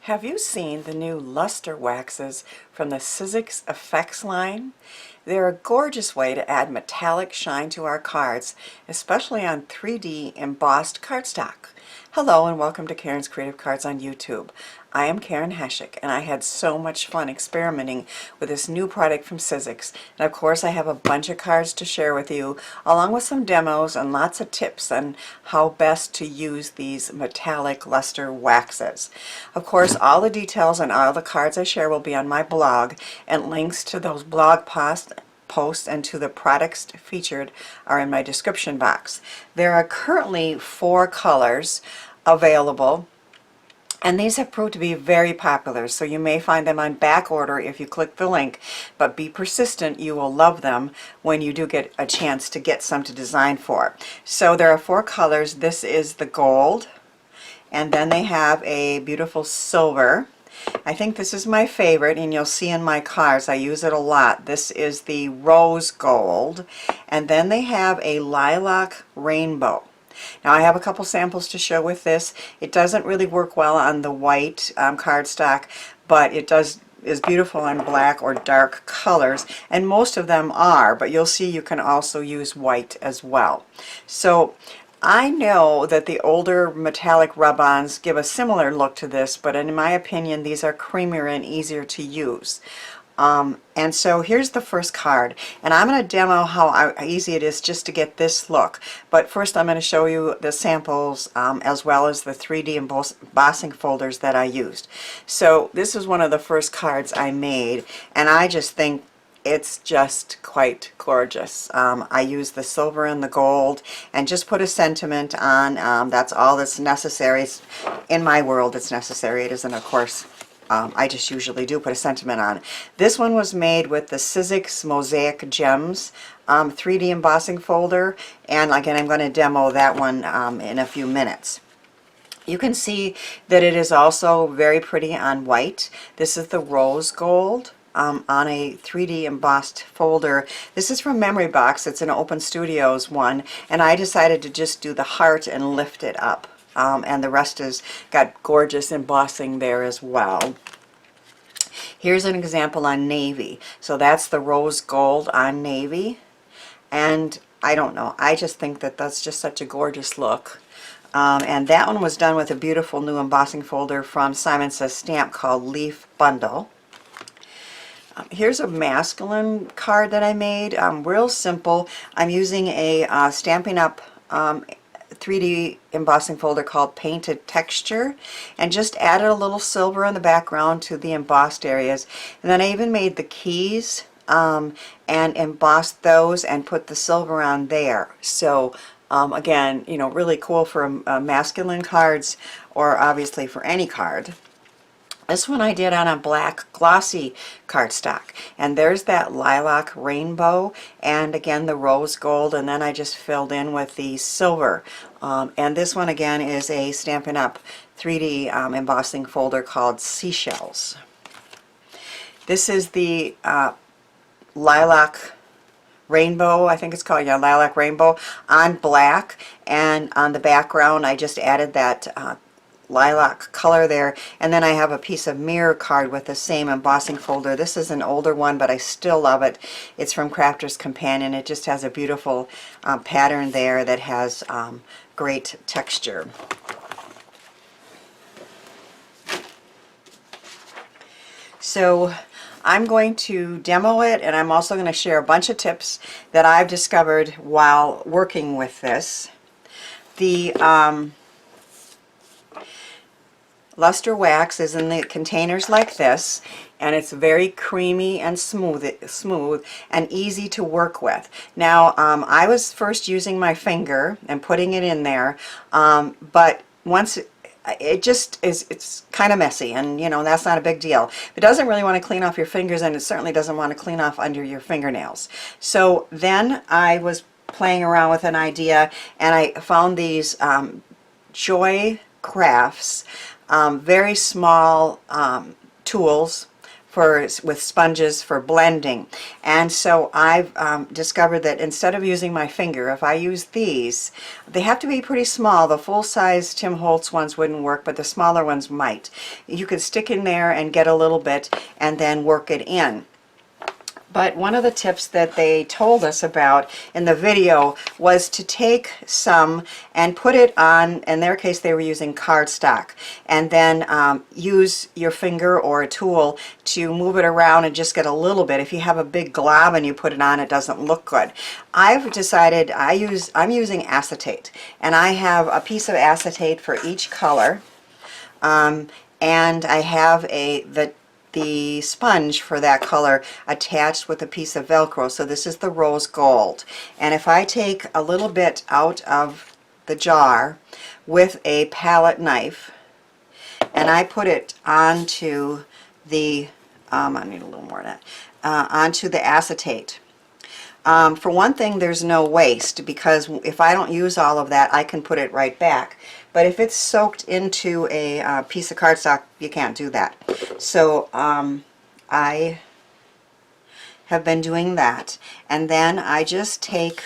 Have you seen the new luster waxes from the Sizzix Effectz line? They're a gorgeous way to add metallic shine to our cards, especially on 3D embossed cardstock. Hello and welcome to Karen's Creative Cards on YouTube. I am Karen Heschek and I had so much fun experimenting with this new product from Sizzix. And of course I have a bunch of cards to share with you along with some demos and lots of tips on how best to use these metallic luster waxes. Of course all the details on all the cards I share will be on my blog, and links to those blog posts and to the products featured are in my description box. There are currently 4 colors available, and these have proved to be very popular, so you may find them on back order if you click the link, but be persistent, you will love them when you do get a chance to get some to design for. So there are 4 colors. This is the gold, and then they have a beautiful silver. I think this is my favorite, and you'll see in my cards I use it a lot. This is the rose gold, and then they have a lilac rainbow. Now I have a couple samples to show with this. It doesn't really work well on the white cardstock, but it is beautiful on black or dark colors, and most of them are, but you'll see you can also use white as well. So I know that the older metallic rub-ons give a similar look to this, but in my opinion these are creamier and easier to use. And so here's the first card, and I'm going to demo how easy it is just to get this look. But first I'm going to show you the samples as well as the 3D embossing folders that I used. So this is one of the first cards I made, and I just think it's just quite gorgeous. I used the silver and the gold and just put a sentiment on. That's all that's necessary. In my world it's necessary. It isn't, of course. I just usually do put a sentiment on. This one was made with the Sizzix Mosaic Gems 3D embossing folder, and again I'm going to demo that one in a few minutes. You can see that it is also very pretty on white. This is the rose gold on a 3D embossed folder. This is from Memory Box. It's an Open Studios one, and I decided to just do the heart and lift it up. And the rest has got gorgeous embossing there as well. Here's an example on navy. So that's the rose gold on navy, and I don't know, I just think that that's just such a gorgeous look. And that one was done with a beautiful new embossing folder from Simon Says Stamp called Leaf Bundle. Here's a masculine card that I made, real simple. I'm using a Stampin' Up! 3D embossing folder called Painted Texture, and just added a little silver in the background to the embossed areas. And then I even made the keys and embossed those and put the silver on there. So again, you know, really cool for masculine cards, or obviously for any card. This one I did on a black glossy cardstock, and there's that lilac rainbow, and again the rose gold, and then I just filled in with the silver. And this one again is a Stampin' Up! 3D embossing folder called Seashells. This is the lilac rainbow, I think it's called, yeah, lilac rainbow on black, and on the background I just added that lilac color there, and then I have a piece of mirror card with the same embossing folder. This is an older one, but I still love it. It's from Crafter's Companion. It just has a beautiful pattern there that has great texture. So I'm going to demo it, and I'm also going to share a bunch of tips that I've discovered while working with this. The luster wax is in the containers like this, and it's very creamy and smooth and easy to work with. Now I was first using my finger and putting it in there, but once it just is, it's kind of messy, and you know, that's not a big deal. It doesn't really want to clean off your fingers, and it certainly doesn't want to clean off under your fingernails. So then I was playing around with an idea, and I found these Joy Crafts very small tools with sponges for blending. And so I've discovered that instead of using my finger, if I use these, they have to be pretty small. The full-size Tim Holtz ones wouldn't work, but the smaller ones might. You could stick in there and get a little bit and then work it in. But one of the tips that they told us about in the video was to take some and put it on, in their case they were using cardstock, and then use your finger or a tool to move it around and just get a little bit. If you have a big glob and you put it on, it doesn't look good. I've decided I'm using acetate, and I have a piece of acetate for each color, and I have the sponge for that color attached with a piece of Velcro. So this is the rose gold. And if I take a little bit out of the jar with a palette knife and I put it onto the, I need a little more of that, onto the acetate. For one thing, there's no waste, because if I don't use all of that, I can put it right back. But if it's soaked into a piece of cardstock, you can't do that. So I have been doing that. And then I just take,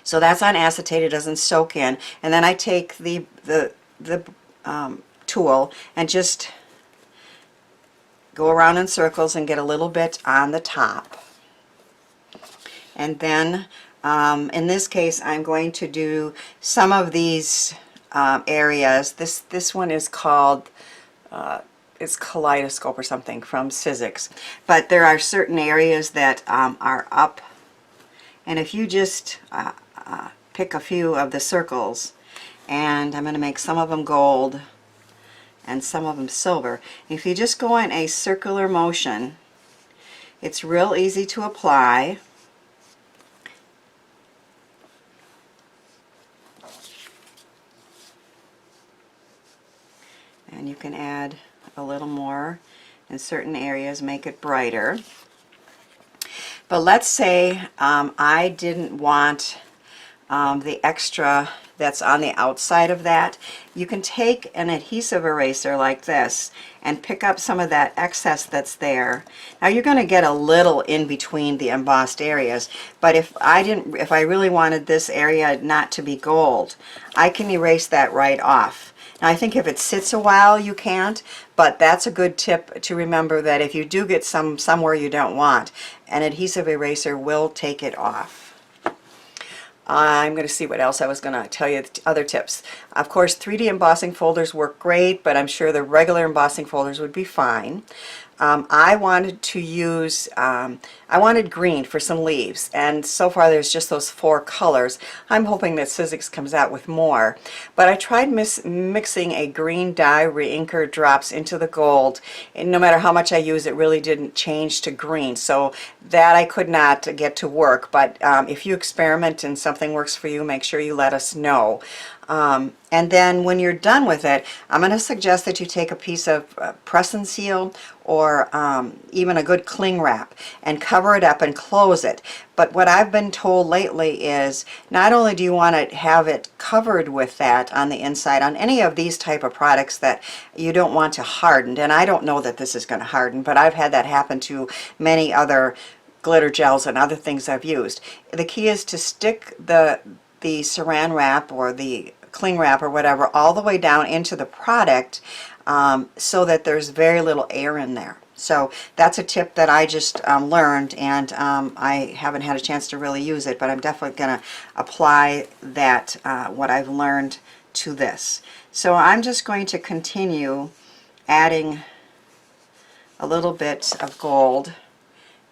so that's on acetate, it doesn't soak in. And then I take the tool and just go around in circles and get a little bit on the top. And then in this case, I'm going to do some of these areas. This one is called, it's Kaleidoscope or something from Sizzix. But there are certain areas that are up. And if you just pick a few of the circles, and I'm going to make some of them gold and some of them silver. If you just go in a circular motion, it's real easy to apply. And you can add a little more in certain areas, make it brighter. But let's say I didn't want the extra that's on the outside of that. You can take an adhesive eraser like this and pick up some of that excess that's there. Now you're going to get a little in between the embossed areas, but if I really wanted this area not to be gold, I can erase that right off. Now I think if it sits a while you can't, but that's a good tip to remember, that if you do get somewhere you don't want, an adhesive eraser will take it off. I'm going to see what else I was going to tell you, other tips. Of course, 3D embossing folders work great, but I'm sure the regular embossing folders would be fine. I wanted to use, I wanted green for some leaves, and so far there's just those 4 colors. I'm hoping that Sizzix comes out with more. But I tried mixing a green dye reinker drops into the gold, and no matter how much I use, it really didn't change to green. So that I could not get to work, but if you experiment and something works for you, make sure you let us know. And then when you're done with it, I'm going to suggest that you take a piece of press and seal, or even a good cling wrap, and cover it up and close it. But what I've been told lately is not only do you want to have it covered with that on the inside on any of these type of products that you don't want to harden, and I don't know that this is going to harden, but I've had that happen to many other glitter gels and other things I've used. The key is to stick the saran wrap or the cling wrap or whatever all the way down into the product, so that there's very little air in there. So that's a tip that I just learned, and I haven't had a chance to really use it, but I'm definitely going to apply that, what I've learned, to this. So I'm just going to continue adding a little bit of gold,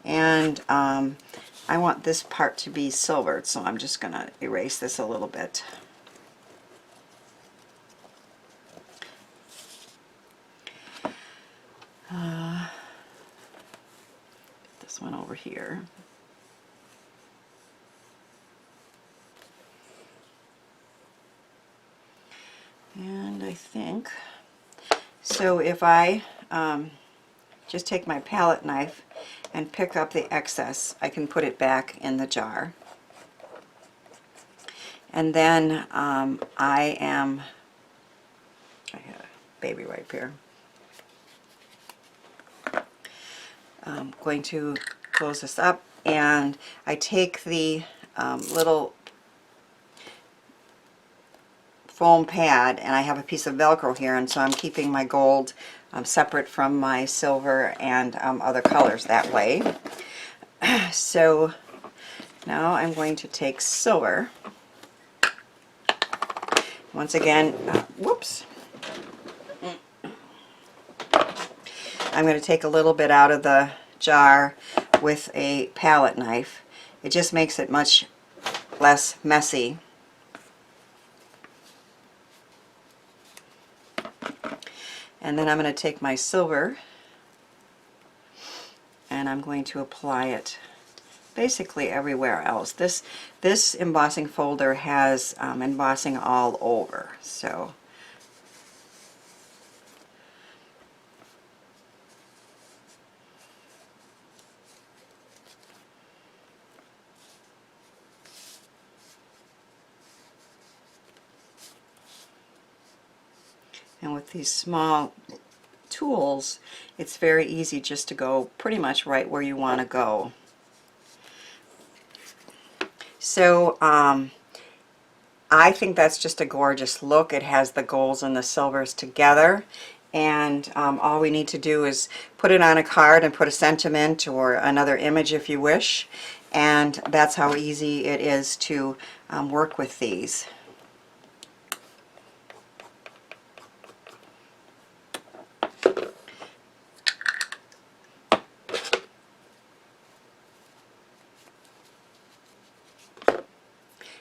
and I want this part to be silvered, so I'm just going to erase this a little bit. This one over here. And I think, so if I just take my palette knife and pick up the excess, I can put it back in the jar. And then I have a baby wipe here. I'm going to close this up, and I take the little foam pad, and I have a piece of Velcro here, and so I'm keeping my gold separate from my silver and other colors that way. So now I'm going to take silver. Once again, whoops. I'm going to take a little bit out of the jar with a palette knife. It just makes it much less messy. And then I'm going to take my silver and I'm going to apply it basically everywhere else. This embossing folder has embossing all over. So and with these small tools, it's very easy just to go pretty much right where you want to go. So I think that's just a gorgeous look. It has the golds and the silvers together, and all we need to do is put it on a card and put a sentiment or another image if you wish, and that's how easy it is to work with these.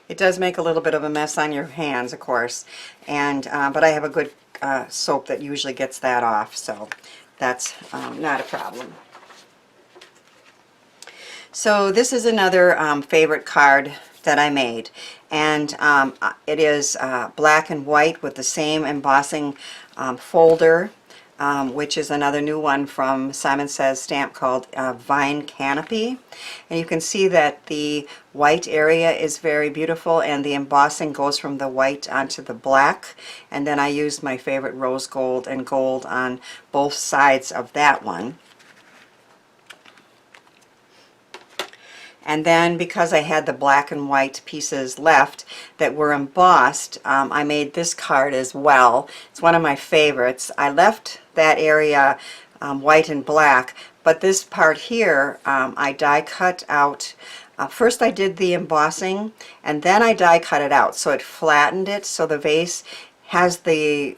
It does make a little bit of a mess on your hands, of course, and but I have a good soap that usually gets that off, so that's not a problem. So this is another favorite card that I made, and it is black and white with the same embossing folder, which is another new one from Simon Says Stamp called Vine Canopy. And you can see that the white area is very beautiful, and the embossing goes from the white onto the black. And then I used my favorite rose gold and gold on both sides of that one. And then because I had the black and white pieces left that were embossed, I made this card as well. It's one of my favorites. I left that area white and black, but this part here I die cut out. First I did the embossing, and then I die cut it out, so it flattened it, so the vase has the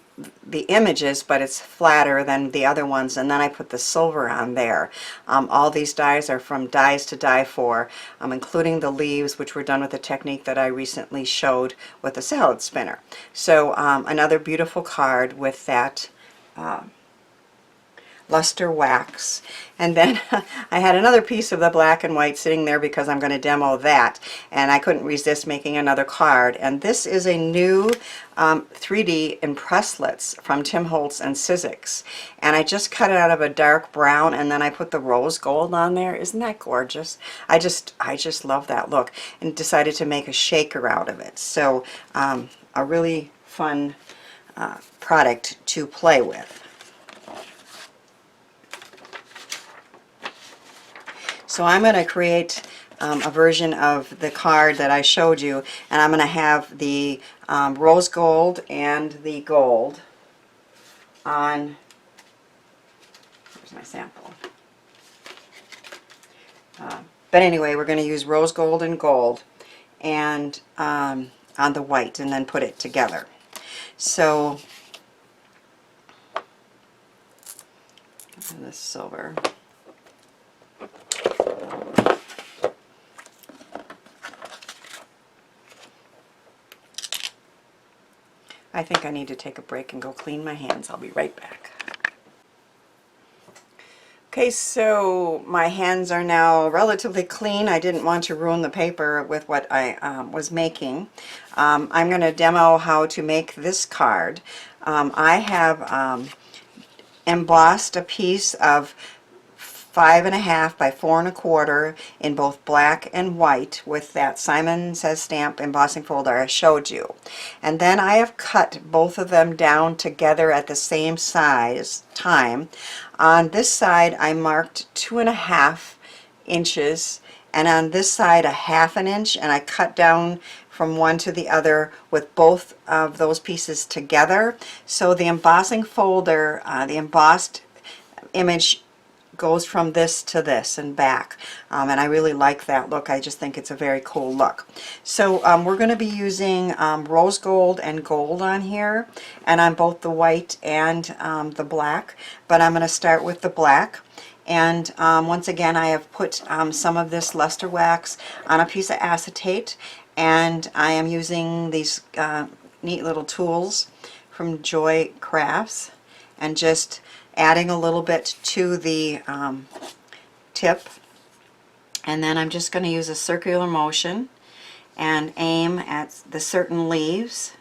images, but it's flatter than the other ones, and then I put the silver on there. All these dies are from Dies to Die For, including the leaves, which were done with a technique that I recently showed with a salad spinner. So another beautiful card with that luster wax. And then I had another piece of the black and white sitting there because I'm going to demo that, and I couldn't resist making another card. And this is a new 3D impresslets from Tim Holtz and Sizzix, and I just cut it out of a dark brown, and then I put the rose gold on there. Isn't that gorgeous? I just love that look, and decided to make a shaker out of it. So a really fun product to play with. So I'm going to create a version of the card that I showed you, and I'm going to have the rose gold and the gold on, here's my sample. But anyway, we're going to use rose gold and gold and on the white, and then put it together. So, and this silver. I think I need to take a break and go clean my hands. I'll be right back. Okay, so my hands are now relatively clean. I didn't want to ruin the paper with what I was making. I'm going to demo how to make this card. I have embossed a piece of 5.5 by 4.25 in both black and white with that Simon Says stamp embossing folder I showed you. And then I have cut both of them down together at the same time. On this side I marked 2.5 inches, and on this side a 1/2 inch, and I cut down from one to the other with both of those pieces together. So the embossing folder, the embossed image goes from this to this and back, and I really like that look. I just think it's a very cool look. So we're going to be using rose gold and gold on here, and on both the white and the black, but I'm going to start with the black. And once again, I have put some of this luster wax on a piece of acetate, and I am using these neat little tools from Joy Crafts, and just adding a little bit to the tip. And then I'm just going to use a circular motion and aim at the certain leaves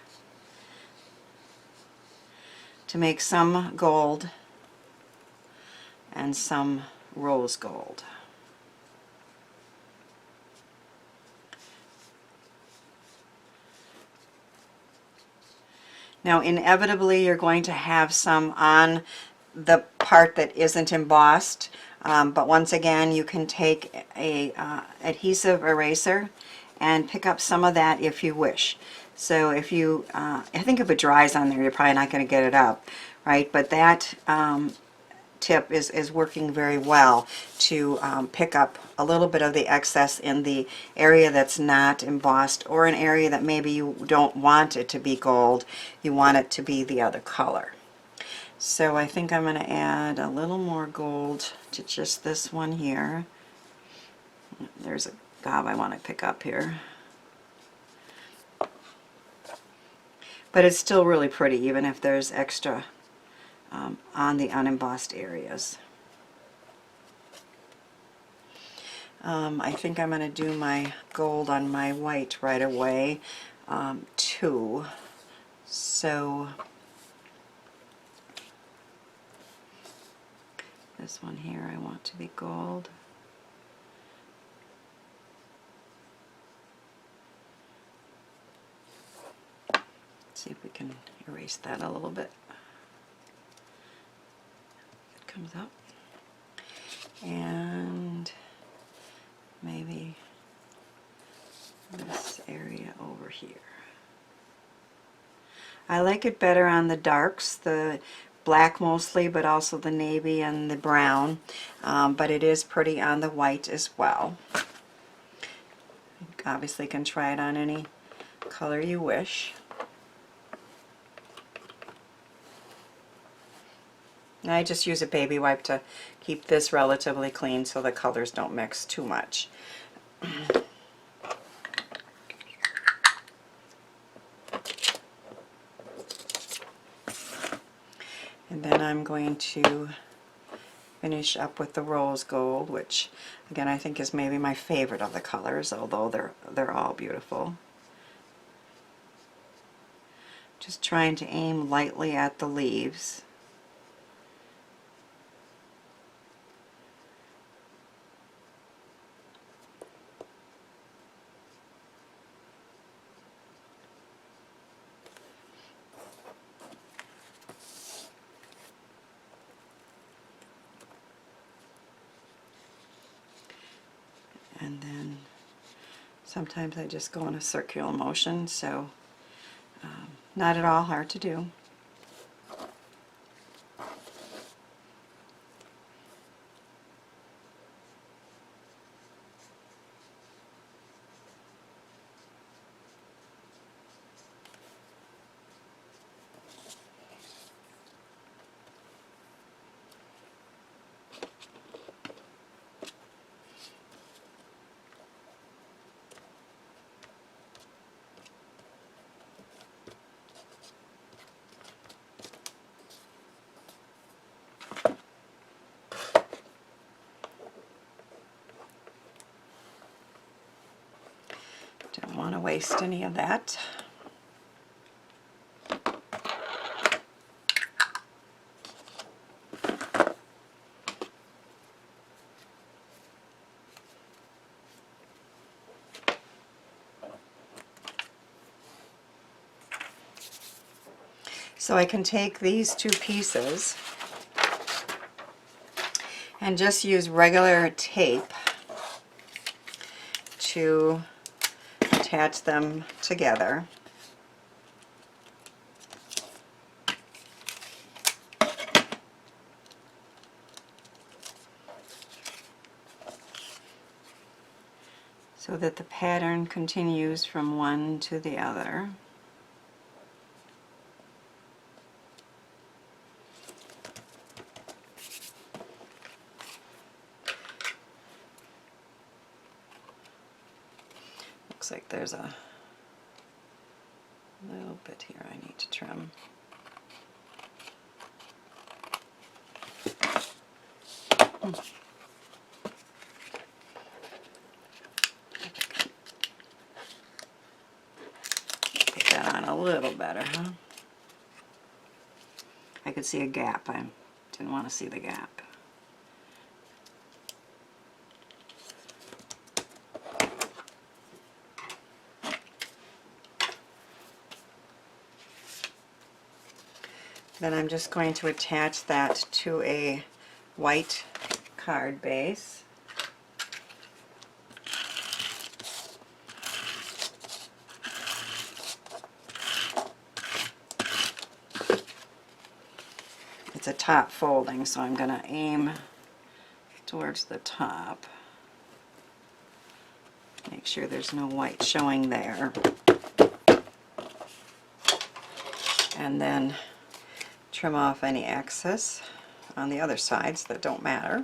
to make some gold and some rose gold. Now inevitably you're going to have some on the part that isn't embossed, but once again you can take a adhesive eraser and pick up some of that if you wish. So if you, I think if it dries on there you're probably not going to get it up, right? But that tip is working very well to pick up a little bit of the excess in the area that's not embossed, or an area that maybe you don't want it to be gold, you want it to be the other color. So I think I'm going to add a little more gold to just this one here. There's a gob I want to pick up here. But it's still really pretty even if there's extra on the unembossed areas. I think I'm going to do my gold on my white right away too. So this one here I want to be gold. Let's see if we can erase that a little bit. It comes up. And maybe this area over here. I like it better on the darks, the black mostly, but also the navy and the brown, but it is pretty on the white as well. You obviously can try it on any color you wish. And I just use a baby wipe to keep this relatively clean so the colors don't mix too much. And then I'm going to finish up with the rose gold, which again I think is maybe my favorite of the colors, although they're all beautiful. Just trying to aim lightly at the leaves. And then sometimes I just go in a circular motion, so not at all hard to do. Don't want to waste any of that. So I can take these two pieces and just use regular tape to attach them together. So that the pattern continues from one to the other. Looks like there's a little bit here I need to trim. Get that on a little better, huh? I could see a gap. I didn't want to see the gap. Then I'm just going to attach that to a white card base. It's a top folding, so I'm going to aim towards the top. Make sure there's no white showing there. And then trim off any excess on the other sides that don't matter.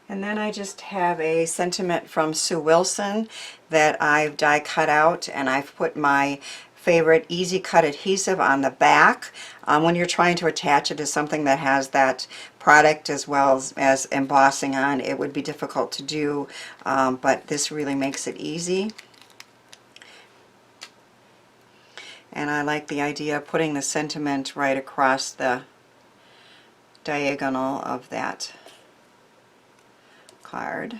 And then I just have a sentiment from Sue Wilson that I've die cut out, and I've put my favorite Easy Cut adhesive on the back. When you're trying to attach it to something that has that product as well as embossing on, it would be difficult to do, but this really makes it easy. And I like the idea of putting the sentiment right across the diagonal of that card.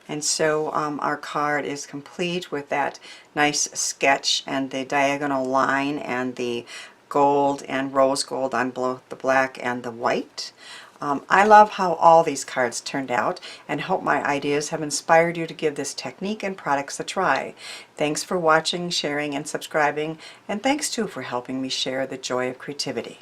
And so our card is complete with that nice sketch and the diagonal line and the gold and rose gold on both the black and the white. I love how all these cards turned out and hope my ideas have inspired you to give this technique and products a try. Thanks for watching, sharing, and subscribing, and thanks too for helping me share the joy of creativity.